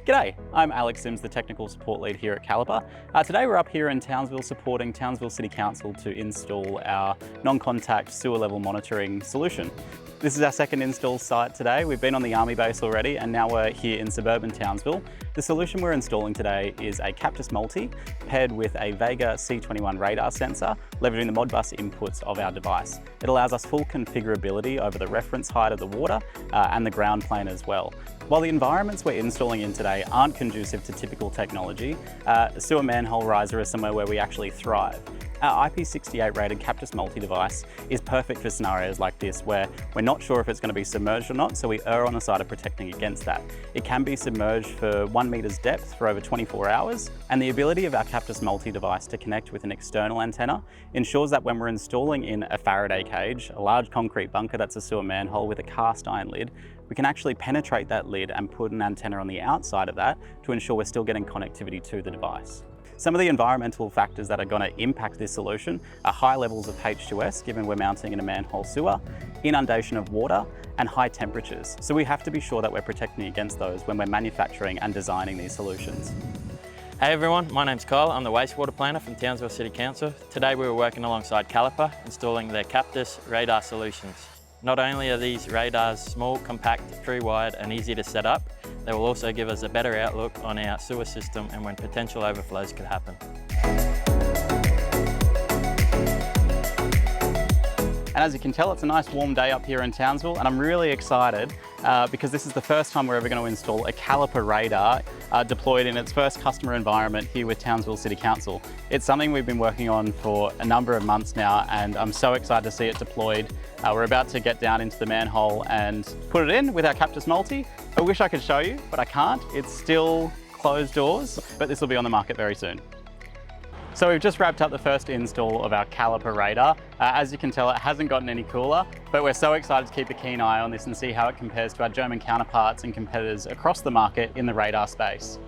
G'day, I'm Alex Sims, the Technical Support Lead here at Kallipr. Today we're up here in Townsville supporting Townsville City Council to install our non-contact sewer level monitoring solution. This is our second install site today. We've been on the Army base already and now we're here in suburban Townsville. The solution we're installing today is a Cactus Multi paired with a Vega C21 radar sensor, leveraging the Modbus inputs of our device. It allows us full configurability over the reference height of the water and the ground plane as well. While the environments we're installing in today aren't conducive to typical technology, sewer manhole riser is somewhere where we actually thrive. Our IP68 rated Cactus Multi device is perfect for scenarios like this where we're not sure if it's going to be submerged or not, so we err on the side of protecting against that. It can be submerged for 1 meter's depth for over 24 hours, and the ability of our Cactus Multi device to connect with an external antenna ensures that when we're installing in a Faraday cage, a large concrete bunker that's a sewer manhole with a cast iron lid, we can actually penetrate that lid and put an antenna on the outside of that to ensure we're still getting connectivity to the device. Some of the environmental factors that are going to impact this solution are high levels of H2S, given we're mounting in a manhole sewer, inundation of water, and high temperatures. So we have to be sure that we're protecting against those when we're manufacturing and designing these solutions. Hey everyone, my name's Kyle. I'm the wastewater planner from Townsville City Council. Today we were working alongside Kallipr, installing their Cactus radar solutions. Not only are these radars small, compact, tree-wired and easy to set up, they will also give us a better outlook on our sewer system and when potential overflows could happen. And as you can tell, it's a nice warm day up here in Townsville, and I'm really excited because this is the first time we're ever going to install a Kallipr radar deployed in its first customer environment here with Townsville City Council. It's something we've been working on for a number of months now, and I'm so excited to see it deployed. We're about to get down into the manhole and put it in with our Cactus Multi. I wish I could show you, but I can't. It's still closed doors, but this will be on the market very soon. So we've just wrapped up the first install of our Kallipr radar. As you can tell, it hasn't gotten any cooler, but we're so excited to keep a keen eye on this and see how it compares to our German counterparts and competitors across the market in the radar space.